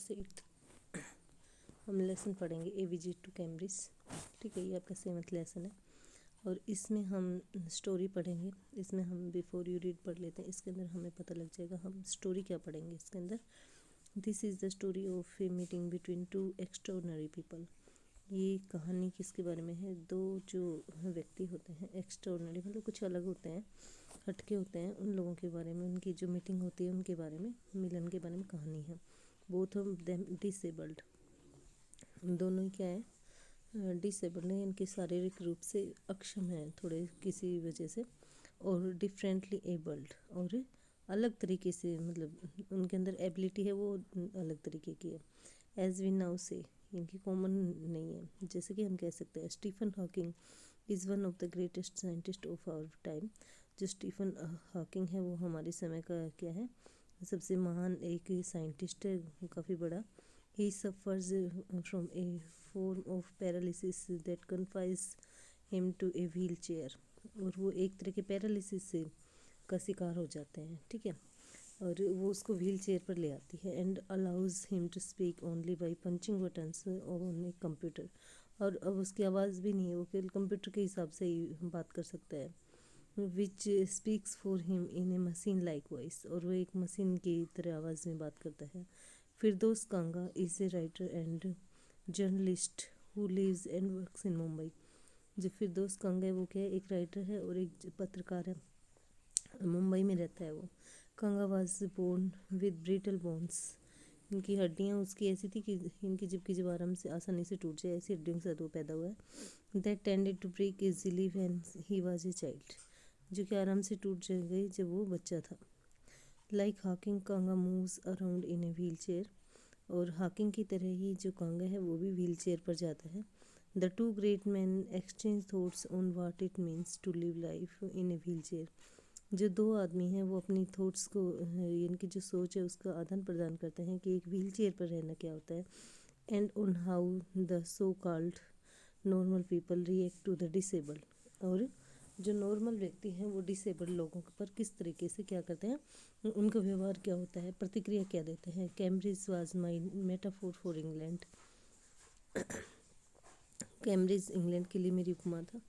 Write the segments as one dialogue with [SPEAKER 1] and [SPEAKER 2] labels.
[SPEAKER 1] Class 8 हम lesson पढ़ेंगे ए visit to Cambridge. ठीक है, ये आपका 7th लेसन है और इसमें हम स्टोरी पढ़ेंगे। इसमें हम बिफोर यू रीड पढ़ लेते हैं, इसके अंदर हमें पता लग जाएगा हम स्टोरी क्या पढ़ेंगे इसके अंदर। This is the story of a meeting between two extraordinary people. ये कहानी किसके बारे में है? दो जो व्यक्ति होते हैं एक्स्ट्राऑर्डिनरी, मतलब कुछ अलग होते हैं, हटके होते हैं, उन लोगों के बारे में, उनकी जो मीटिंग होती है उनके बारे में, मिलन के बारे में कहानी है। बोथ ऑफ देम डिसेबल्ड, दोनों ही क्या है? डिसेबल्ड है, इनके शारीरिक रूप से अक्षम है थोड़े किसी वजह से, और डिफरेंटली एबल्ड, और अलग तरीके से, मतलब उनके अंदर एबिलिटी है वो अलग तरीके की है। एज वी नाउ से, इनकी कॉमन नहीं है। जैसे कि हम कह सकते हैं Stephen Hawking is one of the greatest scientist of our time. जो स्टीफन हॉकिंग है वो हमारे समय का क्या है, सबसे महान एक साइंटिस्ट है, काफ़ी बड़ा। He suffers from a form of paralysis that confines him to a wheel chair, और वो एक तरह के पैरालिसिस से का शिकार हो जाते हैं। ठीक है, और वो उसको व्हील चेयर पर ले आती है। And allows him to speak only by punching buttons on a computer, और अब उसकी आवाज़ भी नहीं है, वो केवल कंप्यूटर के हिसाब से ही बात कर सकता है। Which speaks for him in a machine like voice, और वो एक मशीन की तरह आवाज़ में बात करता है। Firdaus Kanga is a writer and journalist who lives and works in Mumbai. जो फिरदौस कांगा है वो क्या है, एक राइटर है और एक पत्रकार है, मुंबई में रहता है वो। Kanga was born with brittle bones, इनकी हड्डियाँ उसकी ऐसी थी कि इनकी जब आराम से आसानी से टूट जाए, ऐसी हड्डियों के साथ वो पैदा हुआ है। That tended to break easily when he was a child, जो कि आराम से टूट गई जब वो बच्चा था। Like Hawking Kanga moves around in a wheel chair, और हॉकिंग की तरह ही जो कांगा है वो भी व्हील चेयर पर जाता है। The two great man exchange thoughts on what it means to live life in a wheel chair. जो दो आदमी हैं वो अपनी थॉट्स को, इनकी जो सोच है उसका आदान प्रदान करते हैं कि एक व्हील चेयर पर रहना क्या होता है। And on how the so called normal people react to the disabled, और जो नॉर्मल व्यक्ति हैं वो डिसेबल्ड लोगों पर किस तरीके से क्या करते हैं, उनका व्यवहार क्या होता है, प्रतिक्रिया क्या देते हैं। Cambridge was my metaphor for England, Cambridge England के लिए मेरी उपमा था।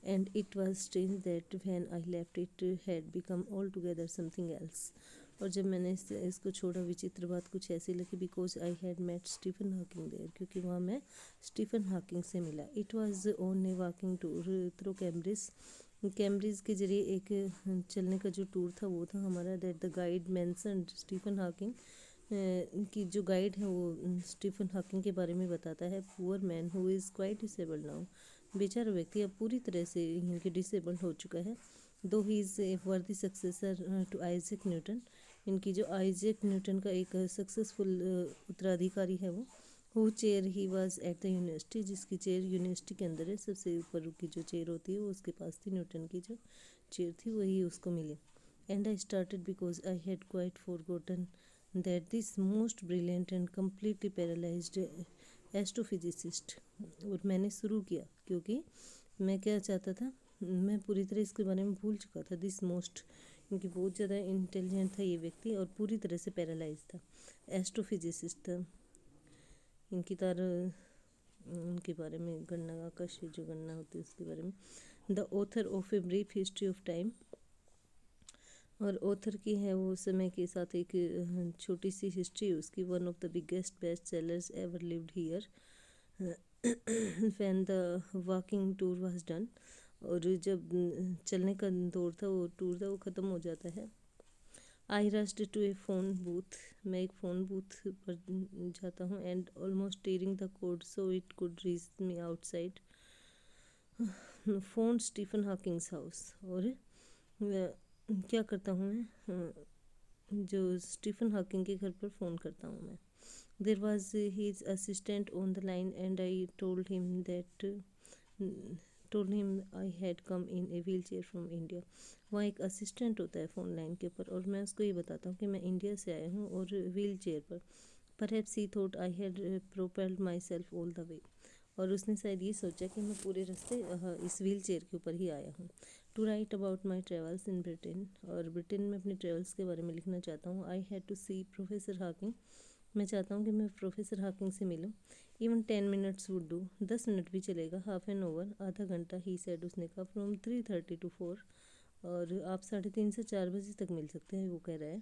[SPEAKER 1] And it was strange that when I left it had become all together something else, और जब मैंने इसको छोड़ा, विचित्र बात कुछ ऐसी लगी, because I had met Stephen Hawking there, क्योंकि वहाँ मैं स्टीफन हॉकिंग से मिला। It was on a walking tour through Cambridge, Cambridge के जरिए एक चलने का जो टूर था वो था हमारा। That the guide mentioned Stephen Hawking, की जो गाइड है वो स्टीफन हॉकिंग के बारे में बताता है। Poor man who is quite disabled now, बेचारा व्यक्ति अब पूरी तरह से इनके डिसेबल्ड हो चुका है। दो ही इज़ ए वर्दी सक्सेसर टू आइजैक न्यूटन, इनकी जो आइजैक न्यूटन का एक सक्सेसफुल उत्तराधिकारी है वो। Who chair he was at the university, जिसकी चेयर यूनिवर्सिटी के अंदर है, सबसे ऊपर की जो चेयर होती है वो उसके पास थी, न्यूटन की जो चेयर थी वही उसको मिली। And I started because I had quite forgotten that this most brilliant and completely paralysed astrophysicist, और मैंने शुरू किया क्योंकि मैं क्या चाहता था, मैं पूरी तरह इसके बारे में भूल चुका था। दिस मोस्ट, क्योंकि बहुत ज़्यादा इंटेलिजेंट था ये व्यक्ति और पूरी तरह से पैरालाइज था, एस्ट्रोफिजिसिस्ट था। इनकी तरह उनके बारे में गणना, आकाश जो गणना होती है उसके बारे में। The author of a brief history of time, और ऑथर की है वो समय के साथ एक छोटी सी हिस्ट्री उसकी। One of the biggest best sellers ever lived here when the walking tour was done, और जब चलने का दौर था, वो टूर था, वो ख़त्म हो जाता है। I rushed to a phone booth, मैं एक फ़ोन बूथ पर जाता हूँ। And almost tearing the cord so it could reach me outside, phone Stephen Hawking's house, और क्या करता हूँ मैं, जो स्टीफन हॉकिंग के घर पर फ़ोन करता हूँ मैं। There was his assistant on the line and I told him I had come in a wheel chair from India. वहाँ एक असिस्टेंट होता है फ़ोन लाइन के ऊपर, और मैं उसको ये बताता हूँ कि मैं इंडिया से आया हूँ और व्हील चेयर पर। Perhaps he thought I had propelled my self all the way, और उसने शायद ये सोचा कि मैं पूरे रास्ते इस व्हील चेयर के ऊपर ही आया हूँ। To write about my travels in Britain, और ब्रिटेन में अपने ट्रेवल्स के बारे में लिखना चाहता हूँ। I had to see professor Hawking, मैं चाहता हूँ कि मैं प्रोफेसर हॉकिंग से मिलूँ। Even 10 minutes would do, 10 minute भी चलेगा, हाफ एन आवर, आधा घंटा, ही सेड, उसने कहा, फ्रॉम 3:30 to 4, और आप 3:30 से 4 बजे तक मिल सकते हैं, वो कह रहा है।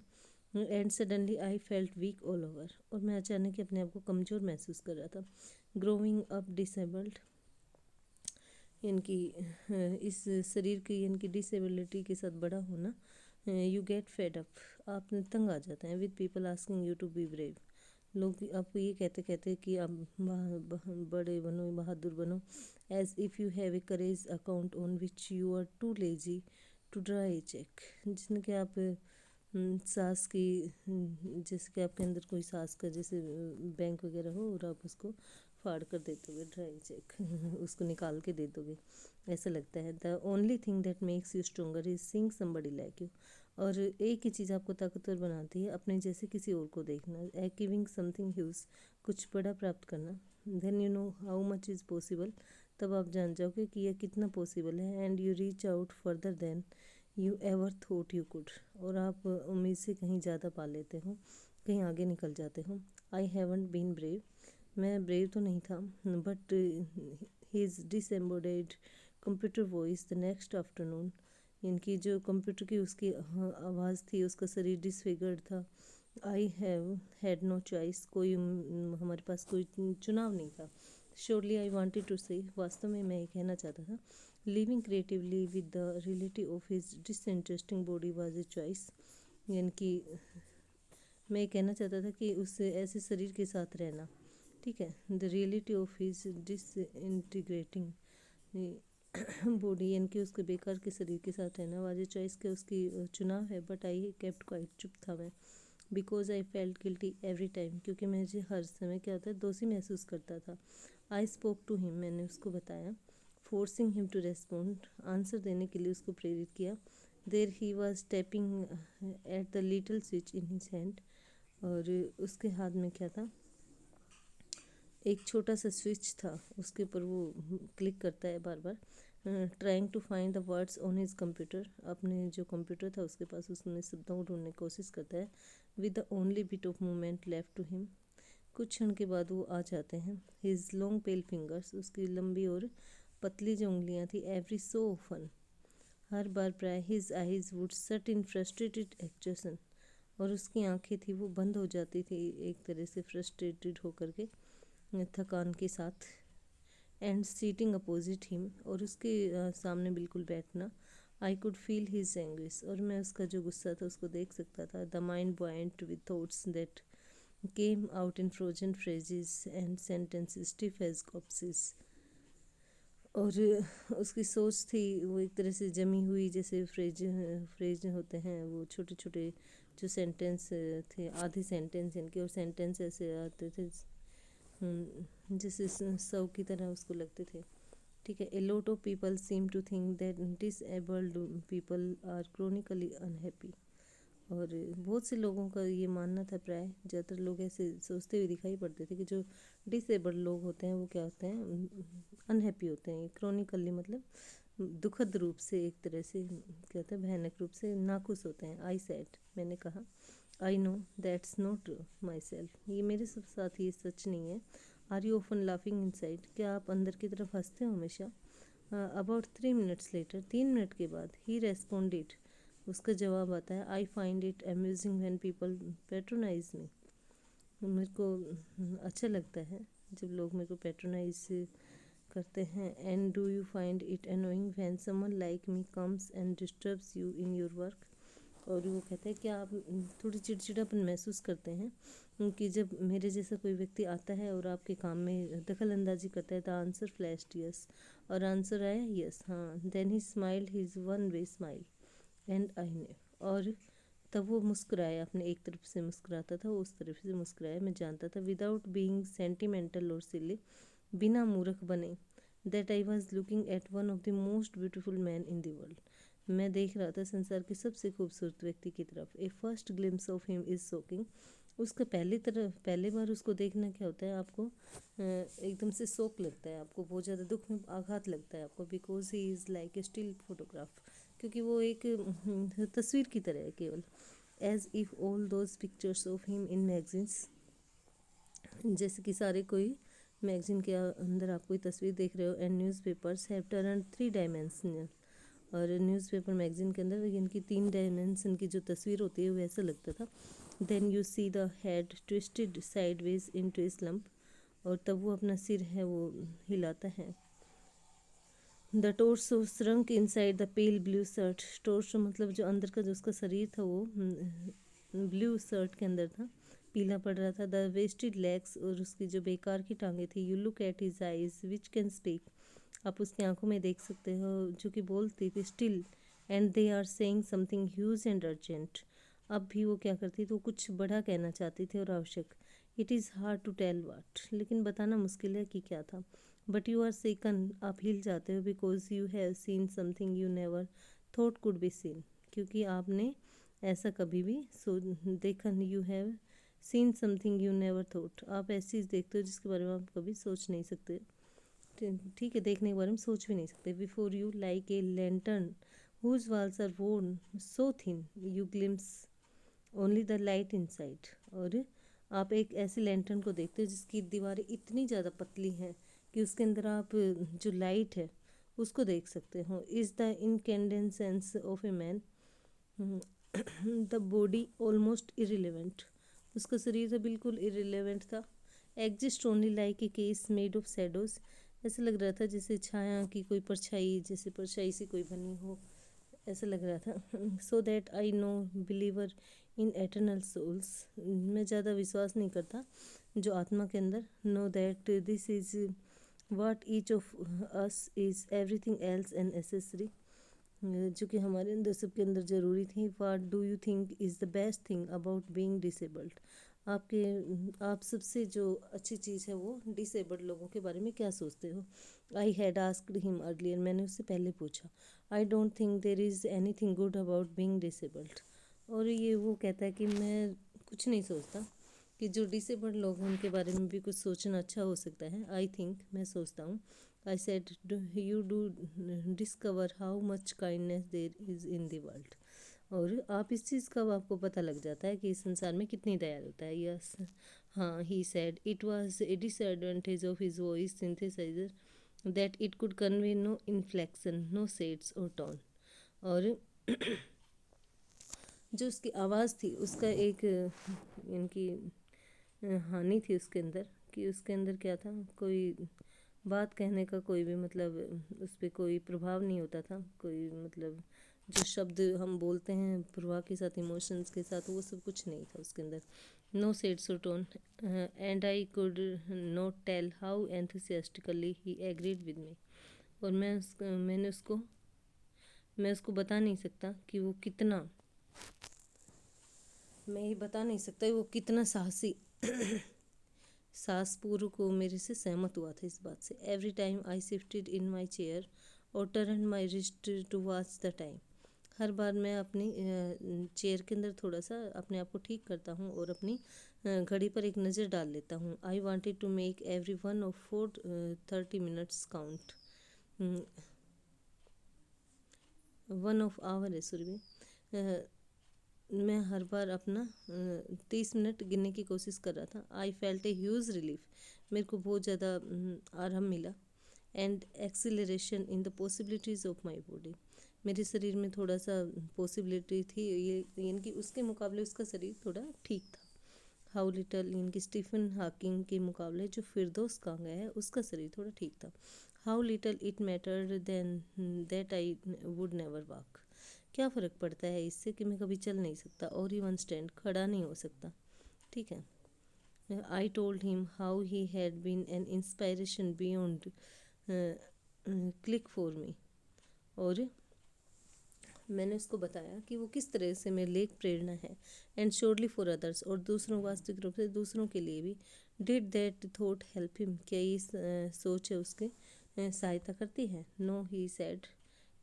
[SPEAKER 1] And suddenly I felt weak all over, और मैं अचानक ही अपने आप को कमज़ोर महसूस कर रहा था। ग्रोइंग अप डिसेबल्ड, इनकी इस शरीर की इनकी डिसेबिलिटी के साथ बड़ा होना, यू गेट फेड अप, आप तंग आ जाते हैं, with people asking you to be brave, लोग आपको ये कहते कहते कि आप बड़े बनो, बहादुर बनो, as if you have a courage account on which you are too lazy to draw a cheque, जिसने कि आप सास की, जैसे कि आपके अंदर कोई सास का जैसे बैंक वगैरह हो और आप उसको फाड़ कर दे दोगे, ड्राई चेक उसको निकाल के दे दोगे, ऐसा लगता है। The only thing that makes you stronger is seeing somebody like you, और एक ही चीज़ आपको ताकतवर बनाती है, अपने जैसे किसी और को देखना, अचीविंग समथिंग ह्यूज, कुछ बड़ा प्राप्त करना। Then you know how much is possible, तब आप जान जाओगे कि यह कितना पॉसिबल है। And you reach out further than you ever thought you could, और आप उम्मीद से कहीं ज़्यादा पा लेते हो, कहीं आगे निकल जाते हो। आई हैवंट बीन ब्रेव, मैं ब्रेव तो नहीं था, but his disembodied computer voice the next afternoon, इनकी जो कंप्यूटर की उसकी आवाज़ थी, उसका शरीर डिसफिगर्ड था। I have had no choice, कोई हमारे पास कोई चुनाव नहीं था। श्योरली आई वांटेड टू से, वास्तव में मैं ये कहना चाहता था, living creatively with the reality of his disinteresting body was a choice, यानी कि मैं ये कहना चाहता था कि उससे ऐसे शरीर के साथ रहना, ठीक है, the reality of his disintegrating body, यानी कि उसके बेकार के शरीर के साथ रहना, वाज ए चॉइस के उसकी चुनाव है। बट आई केप्ट क्वाइट, चुप था मैं, because I felt guilty every time, क्योंकि मुझे हर समय क्या होता है, दोषी महसूस करता था। आई स्पोक टू हिम, मैंने उसको बताया, forcing him to respond, answer देने के लिए उसको प्रेरित किया। There he was tapping at the little switch in his hand, और उसके हाथ में क्या था, एक छोटा सा स्विच था, उसके ऊपर वो क्लिक करता है बार बार, trying to find the words on his computer, अपने जो कंप्यूटर था उसके पास उसमें शब्दों को ढूंढने की कोशिश करता है। With the only bit of movement left to him, कुछ क्षण के बाद वो आ जाते हैं। हिज लॉन्ग पेल फिंगर्स, उसकी लंबी और पतली जो उंगलियां थी, एवरी सो ऑफन, हर बार प्राय, his eyes would shut in frustrated actuation, और उसकी आंखें थी वो बंद हो जाती थी एक तरह से फ्रस्ट्रेटेड होकर के, थकान के साथ। एंड सीटिंग अपोजिट हिम, और उसके सामने बिल्कुल बैठना, I could feel his anguish, और मैं उसका जो गुस्सा था उसको देख सकता था। The mind buoyant with thoughts that came out in frozen phrases and sentences stiff as corpses, और उसकी सोच थी वो एक तरह से जमी हुई, जैसे फ्रेज होते हैं वो छोटे छोटे जो सेंटेंस थे, आधे सेंटेंस इनके, और सेंटेंस ऐसे आते थे जैसे सौ की तरह उसको लगते थे, ठीक है। A lot of people seem to think that disabled people are chronically unhappy, और बहुत से लोगों का ये मानना था, प्राय ज़्यादातर लोग ऐसे सोचते हुए दिखाई पड़ते थे कि जो डिसेबल्ड लोग होते हैं वो क्या होते हैं, अनहैप्पी होते हैं। क्रोनिकली मतलब दुखद रूप से, एक तरह से क्या होता है, भयानक रूप से नाखुश होते हैं। आई सेड, मैंने कहा, I know that's not my self, ये मेरे सब साथ ये सच नहीं है। Are you often laughing inside, क्या आप अंदर की तरफ हंसते हो हमेशा। अबाउट 3 मिनट्स लेटर, 3 मिनट के बाद, ही रेस्पॉन्डेड, उसका जवाब आता है, I find it amusing when people patronise me, मेरे को अच्छा लगता है जब लोग मेरे को पैट्रोनाइज करते हैं। And do you find it annoying when someone like me comes and disturbs you in your work, और वो कहते हैं कि आप थोड़ी चिड़चिड़ापन महसूस करते हैं कि जब मेरे जैसा कोई व्यक्ति आता है और आपके काम में दखल अंदाजी करता है। द आंसर फ्लैश्ड यस, और आंसर आया यस, हाँ। Then he smiled his one way smile and I knew, और तब वो मुस्कुराया, अपने एक तरफ से मुस्कुराता था, वो उस तरफ से मुस्कुराया, मैं जानता था, विदाउट बीइंग सेंटिमेंटल और सिली, बिना मूर्ख बने, that I was looking at one of the most beautiful man in the world, मैं देख रहा था संसार के सबसे खूबसूरत व्यक्ति की तरफ। A first glimpse of him is shocking, उसका पहले बार उसको देखना क्या होता है, आपको एकदम से शौक लगता है, आपको बहुत ज़्यादा दुख में आघात लगता है आपको, because he is like a still photograph, क्योंकि वो एक तस्वीर की तरह है केवल। As if all those pictures of him in magazines, जैसे कि सारे कोई मैगजीन के अंदर आप कोई तस्वीर देख रहे हो, and newspapers have turn 3 dimensional. और न्यूज़पेपर मैगजीन के अंदर इनकी 3 डायमेंशन की जो तस्वीर होती है वैसा लगता था। Then you see the head twisted sideways into a slump, और तब वो अपना सिर है वो हिलाता है। The torso shrunk inside the pale blue shirt, torso मतलब जो अंदर का जो उसका शरीर था वो ब्लू शर्ट के अंदर था, पीला पड़ रहा था। द वेस्टेड लेग्स, और उसकी जो बेकार की टांगे थी। You look at his eyes which can speak, आप उसकी आंखों में देख सकते हो जो कि बोलती थी। Still and they are saying something huge and urgent, अब भी वो क्या करती थी, वो कुछ बड़ा कहना चाहती थी और आवश्यक। It is hard to tell what, लेकिन बताना मुश्किल है कि क्या था। बट यू आर सेकन, आप हिल जाते हो, because you have seen something you never thought could be seen, क्योंकि आपने ऐसा कभी भी देखा नहीं। You have seen something you never thought, आप ऐसी चीज़ देखते हो जिसके बारे में आप कभी सोच नहीं सकते। ठीक है, देखने के बारे में सोच भी नहीं सकते। Before you like a lantern whose walls are worn so thin you glimpse only the light inside, और आप एक ऐसे लैंटर्न को देखते हो जिसकी दीवारें इतनी ज़्यादा पतली हैं कि उसके अंदर आप जो लाइट है उसको देख सकते हो। Is the incandescence of a man, the body almost irrelevant, उसका शरीर तो बिल्कुल इरिलेवेंट था। Exist only like a case made of shadows, ऐसा लग रहा था जैसे छाया की कोई परछाई, जैसे परछाई से कोई बनी हो, ऐसा लग रहा था। So that I no believer in eternal souls, मैं ज़्यादा विश्वास नहीं करता जो आत्मा के अंदर। Know that this is what each of us is everything else and accessory, जो कि हमारे अंदर सबके अंदर ज़रूरी थी। What do you think is the best thing about being disabled, आप सबसे जो अच्छी चीज़ है वो डिसेबल्ड लोगों के बारे में क्या सोचते हो। I had asked him earlier, मैंने उससे पहले पूछा। I don't think there is any thing good about being disabled, और ये वो कहता है कि मैं कुछ नहीं सोचता कि जो डिसेबल्ड लोग हैं उनके बारे में भी कुछ सोचना अच्छा हो सकता है। आई थिंक, मैं सोचता हूँ। I said you do discover how much kindness there is in the world, और आप इस चीज़ का आपको पता लग जाता है कि इस संसार में कितनी दया होता है। यस, हाँ, he said it was a disadvantage of his voice synthesiser that it could convey no inflection, no shades or tone, और जो उसकी आवाज़ थी उसका एक इनकी हानि थी उसके अंदर, कि उसके अंदर क्या था, कोई बात कहने का कोई भी मतलब उस पर कोई प्रभाव नहीं होता था, कोई मतलब जो शब्द हम बोलते हैं प्रभाव के साथ, इमोशंस के साथ, वो सब कुछ नहीं था उसके अंदर। No shades or tone, and I could not tell how enthusiastically he agreed with me, और मैं उसको बता नहीं सकता कि वो कितना, मैं ये बता नहीं सकता वो कितना साहसी सासपूर्व को मेरे से सहमत हुआ था इस बात से। Every time I shifted in my chair और turn my wrist to watch the time, हर बार मैं अपनी चेयर के अंदर थोड़ा सा अपने आप को ठीक करता हूँ और अपनी घड़ी पर एक नज़र डाल लेता हूँ। I wanted to make every 1 of 30 minutes count, 1 of hour है सॉरी, मैं हर बार अपना 30 मिनट गिनने की कोशिश कर रहा था। I felt a huge relief, मेरे को बहुत ज़्यादा आराम मिला। And acceleration in the possibilities of my body, मेरे शरीर में थोड़ा सा पॉसिबिलिटी थी, ये इनकी उसके मुकाबले उसका शरीर थोड़ा ठीक था। हाउ लिटल, इनकी स्टीफन हॉकिंग के मुकाबले जो फिरदौस कांगा है उसका शरीर थोड़ा ठीक था। How little it mattered then that I would never walk, क्या फ़र्क पड़ता है इससे कि मैं कभी चल नहीं सकता, और इवन स्टैंड, खड़ा नहीं हो सकता। ठीक है। I told him how he had been an inspiration beyond click for me, और मैंने उसको बताया कि वो किस तरह से मेरे लिए एक प्रेरणा है। एंड श्योरली फॉर अदर्स, और दूसरों, वास्तविक रूप से दूसरों के लिए भी। Did that thought help him, क्या ये सोच है उसके सहायता करती है। No, he said,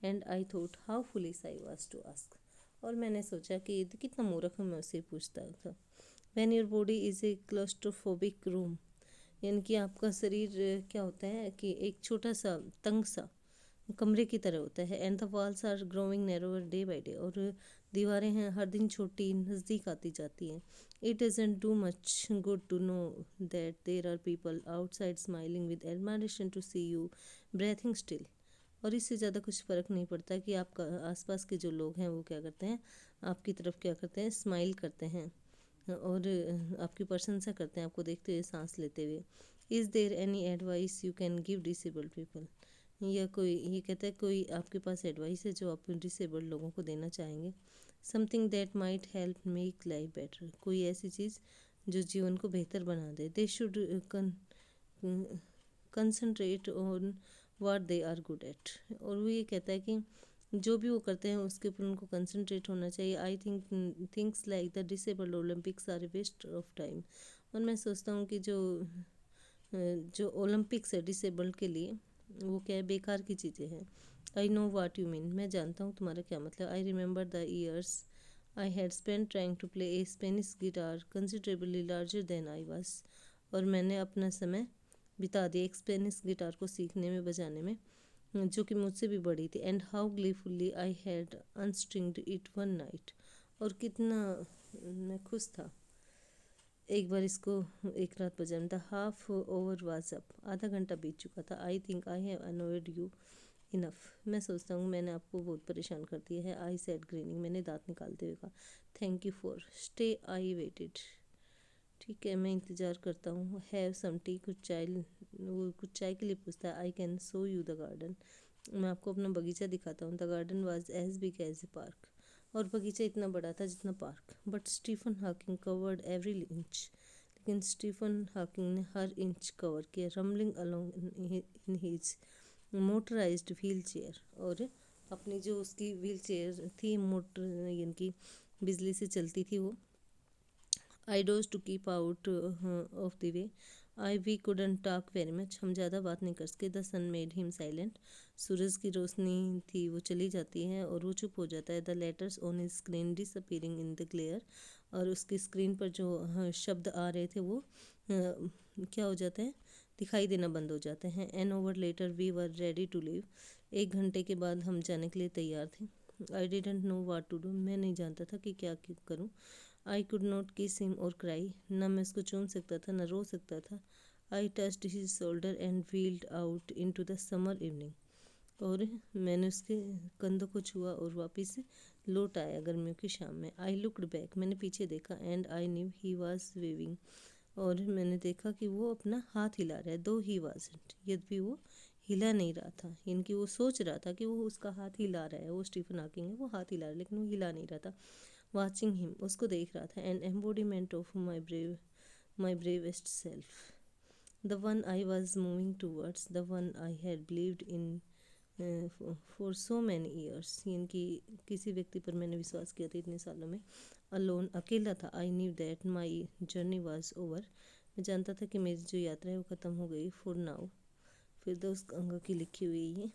[SPEAKER 1] and I thought how foolish I was to ask, और मैंने सोचा कि कितना मूर्ख मैं उससे पूछता था। When your body is a claustrophobic room, यानी कि आपका शरीर क्या होता है कि एक छोटा सा तंग सा कमरे की तरह होता है। And the walls are growing narrower day by day, और दीवारें हैं हर दिन छोटी नज़दीक आती जाती हैं। It doesn't do much good to know that there are people outside smiling with admiration to see you breathing still. और इससे ज़्यादा कुछ फ़र्क नहीं पड़ता कि आपका आसपास के जो लोग हैं वो क्या करते हैं, आपकी तरफ क्या करते हैं, स्माइल करते हैं और आपकी प्रशंसा करते हैं आपको देखते हुए, सांस लेते हुए। Is there any advice you can give disabled people. या कोई ये कहता है कोई आपके पास एडवाइस है जो आप डिसेबल्ड लोगों को देना चाहेंगे। Something that might help make life better. कोई ऐसी चीज़ जो जीवन को बेहतर बना दे। They should concentrate on what they are good at. और वो ये कहता है कि जो भी वो करते हैं उसके ऊपर उनको कंसंट्रेट होना चाहिए। I think things like the disabled Olympics are a waste of time. और मैं सोचता हूँ कि जो ओलंपिक्स है डिसेबल्ड के लिए वो क्या है, बेकार की चीज़ें हैं। I know what you mean. मैं जानता हूँ तुम्हारा क्या मतलब। I remember the years I had spend trying to play a Spanish guitar considerably larger than I was. और मैंने अपना समय बिता दिया एक स्पेनिश गिटार को सीखने में, बजाने में, जो कि मुझसे भी बड़ी थी। And how gleefully I had unstringed it one night. और कितना मैं खुश था एक बार इसको एक रात बजाने। The half over was up. आधा घंटा बीत चुका था। I think I have अनोयड you enough. मैं सोचता हूँ मैंने आपको बहुत परेशान कर दिया है। I said grinning. मैंने दांत निकालते हुए कहा। Thank you for stay. I waited. ठीक है मैं इंतज़ार करता हूँ। Have some tea. कुछ चाय। वो कुछ चाय के लिए पूछता है। I can show you the garden. मैं आपको अपना बगीचा दिखाता हूँ। The garden was as big as a park. और बगीचा इतना बड़ा था जितना पार्क। But Stephen Hawking covered every inch. लेकिन स्टीफन हॉकिंग ने हर इंच कवर किया। Rumbling along in his motorised wheel chair. और अपनी जो उसकी व्हील चेयर थी, मोटर यानी बिजली से चलती थी वो। I dodge to keep out of the way. I we couldn't talk very much. हम ज़्यादा बात नहीं कर सके। The sun made him silent. सूरज की रोशनी थी वो चली जाती है और वो चुप हो जाता है। The letters on his screen disappearing in the glare. और उसकी स्क्रीन पर जो शब्द आ रहे थे वो क्या हो जाते हैं, दिखाई देना बंद हो जाते हैं। An hour later we were ready to leave. 1 घंटे के बाद हम जाने के लिए तैयार थे। I didn't know what to do. मैं नहीं जानता था कि क्या करूँ। I could not kiss him or cry. न मैं उसको चूम सकता था न रो सकता था। आई touched his shoulder and wheeled out into the summer evening. और मैंने उसके कंधों को छुआ और वापस लौट आया गर्मियों की शाम में। I looked back. मैंने पीछे देखा। And I knew he was waving. और मैंने देखा कि वो अपना हाथ हिला रहा है। दो ही वाजंट। यद्यपि वो हिला नहीं रहा था, इनकी वो सोच रहा था कि वो उसका हाथ हिला रहा है। वो स्टीफन हॉकिंग है, वो हाथ हिला रहा है लेकिन वो हिला नहीं रहा था। Watching him. उसको देख रहा था। An embodiment of my bravest self. The one I was moving towards. The one I had believed in for so many years. इनकी किसी व्यक्ति पर मैंने विश्वास किया था इतने सालों में। अलोन। अकेला था। I knew that my journey was over. मैं जानता था कि मेरी जो यात्रा है वो ख़त्म हो गई। For now. फिर दोस्त अंग की लिखी हुई ये